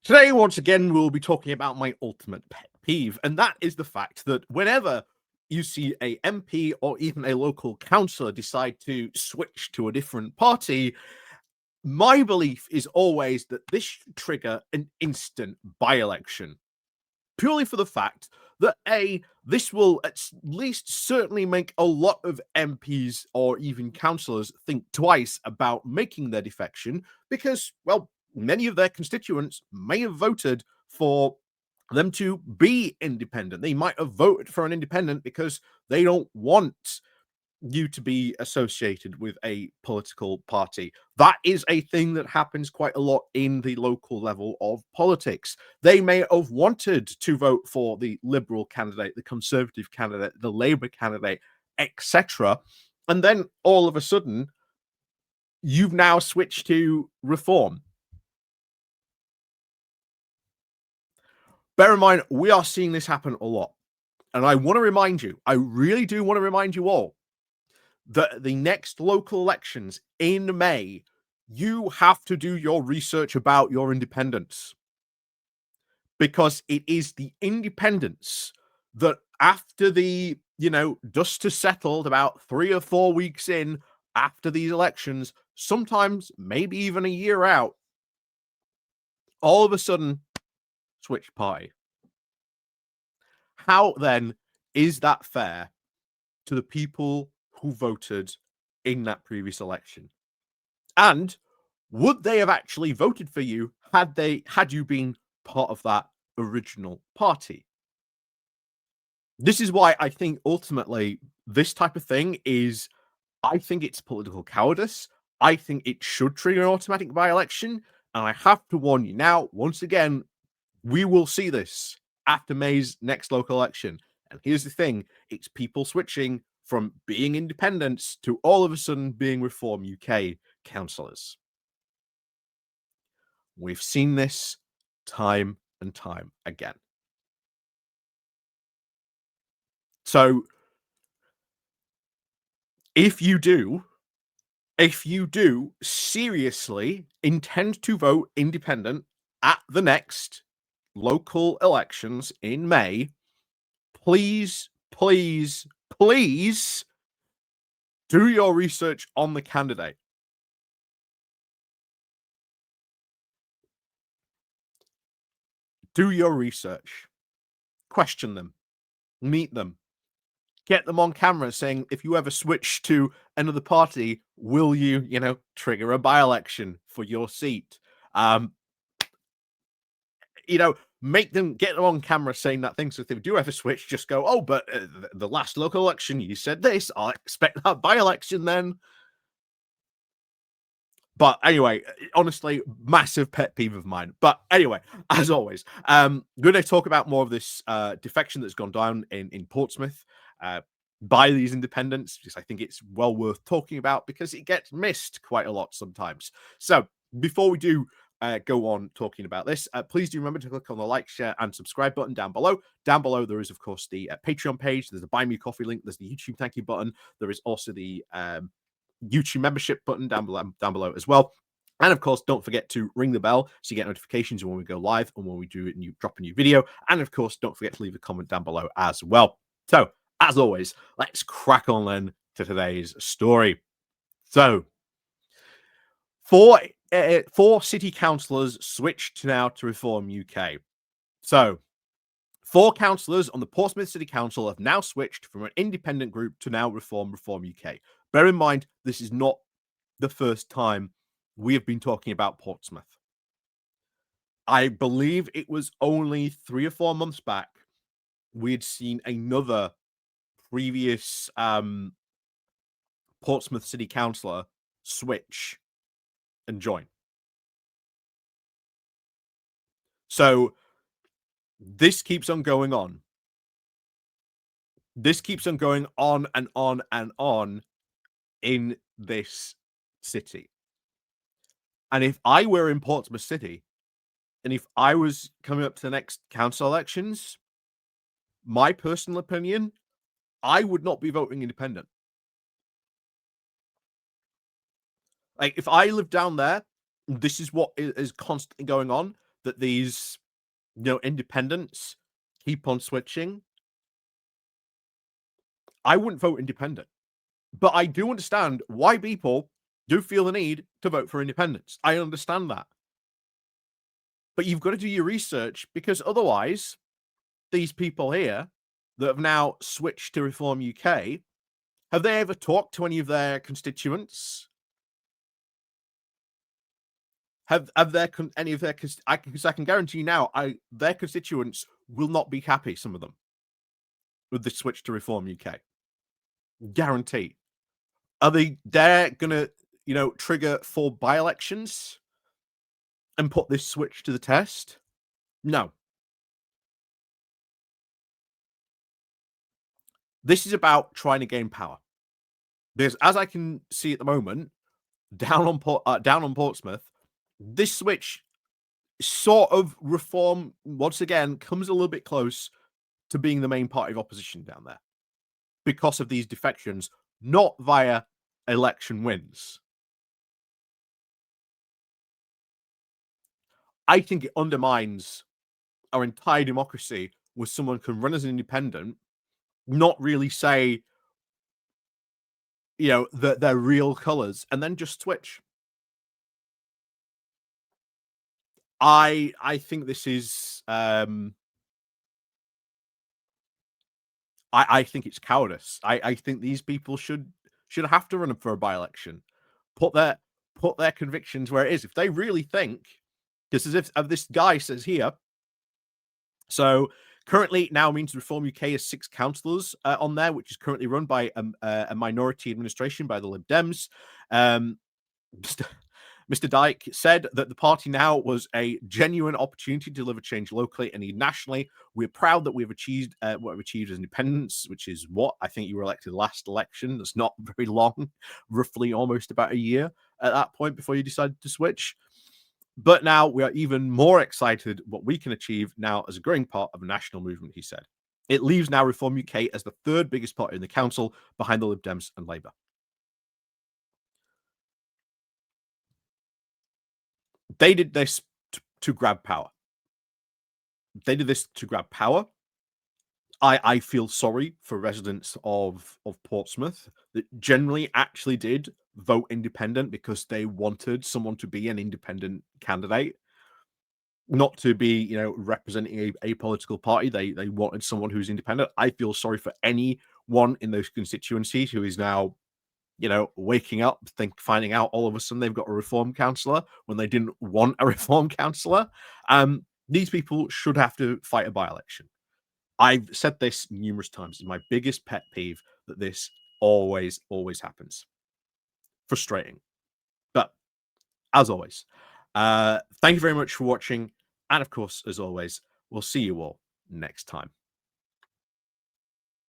Today, once again, we'll be talking about my ultimate pet peeve, and that is the fact that whenever you see a MP or even a local councillor decide to switch to a different party, my belief is always that this should trigger an instant by-election. Purely for the fact that this will at least certainly make a lot of MPs or even councillors think twice about making their defection because, well, many of their constituents may have voted for them to be independent. They might have voted for an independent because they don't want you to be associated with a political party. That is a thing that happens quite a lot in the local level of politics. They may have wanted to vote for the Liberal candidate, the Conservative candidate, the Labour candidate, etc. And then all of a sudden, you've now switched to Reform. Bear in mind, we are seeing this happen a lot. And I want to remind you, I really do want to remind you all, that the next local elections in May, you have to do your research about your independents. Because it is the independents that after the, dust has settled about 3 or 4 weeks in after these elections, sometimes maybe even a year out, all of a sudden switch party. How then is that fair to the people who voted in that previous election? And would they have actually voted for you had you been part of that original party? This is why I think ultimately this type of thing I think it's political cowardice. I think it should trigger an automatic by-election. And I have to warn you now, once again, we will see this after May's next local election. And here's the thing, it's people switching from being independents to all of a sudden being Reform UK councillors. We've seen this time and time again. So if you do seriously intend to vote independent at the next local elections in May, please do your research on the candidate. Do your research. Question them. Meet them. Get them on camera saying, if you ever switch to another party, will you, trigger a by-election for your seat? Make them get them on camera saying that thing. So if they do ever switch, just go, oh, but the last local election, you said this. I'll expect that by-election then. But anyway, honestly, massive pet peeve of mine. But anyway, as always, going to talk about more of this defection that's gone down in Portsmouth by these independents, because I think it's well worth talking about because it gets missed quite a lot sometimes. So before we do go on talking about this, please do remember to click on the like, share, and subscribe button down below. Down below, there is, of course, the Patreon page. There's a Buy Me Coffee link. There's the YouTube thank you button. There is also the YouTube membership button down below as well. And of course, don't forget to ring the bell so you get notifications when we go live and when we drop a new video. And of course, don't forget to leave a comment down below as well. So, as always, let's crack on then to today's story. So, four city councillors switched now to Reform UK. So, 4 councillors on the Portsmouth City Council have now switched from an independent group to now Reform UK. Bear in mind, this is not the first time we have been talking about Portsmouth. I believe it was only 3 or 4 months back we had seen another previous Portsmouth City Councillor switch and join. So this keeps on going on. This keeps on going on and on and on in this city. And if I were in Portsmouth City, and if I was coming up to the next council elections, my personal opinion, I would not be voting independent. Like, if I live down there, this is what is constantly going on. that these, independents keep on switching, I wouldn't vote independent. But I do understand why people do feel the need to vote for independence. I understand that. But you've got to do your research, because otherwise, these people here that have now switched to Reform UK, have they ever talked to any of their constituents? Have any of their, because I can guarantee you now, their constituents will not be happy, some of them, with the switch to Reform UK. Guarantee. Are they're gonna, trigger 4 by-elections and put this switch to the test? No. This is about trying to gain power. Because as I can see at the moment, down on Portsmouth, this switch sort of Reform once again comes a little bit close to being the main party of opposition down there, because of these defections, not via election wins. I think it undermines our entire democracy where someone can run as an independent, not really say, their real colors, and then just switch. I think this is I think it's cowardice. I think these people should have to run for a by-election. Put their convictions where it is. If they really think, just as this guy says here. So currently now means Reform UK has 6 councillors on there, which is currently run by a minority administration by the Lib Dems. Mr. Dike said that the party now was a genuine opportunity to deliver change locally and nationally. We're proud that we've achieved what we've achieved as independence, which is what I think you were elected last election. That's not very long, roughly almost about a year at that point before you decided to switch. But now we are even more excited what we can achieve now as a growing part of a national movement, he said. It leaves now Reform UK as the 3rd biggest party in the council, behind the Lib Dems and Labour. They did this to grab power. They did this to grab power. I feel sorry for residents of Portsmouth that generally actually did vote independent because they wanted someone to be an independent candidate, not to be, representing a political party. They wanted someone who's independent. I feel sorry for anyone in those constituencies who is now, waking up, finding out all of a sudden they've got a Reform councillor when they didn't want a Reform councillor. These people should have to fight a by-election. I've said this numerous times. It's my biggest pet peeve that this always happens. Frustrating. But as always, thank you very much for watching. And of course, as always, we'll see you all next time.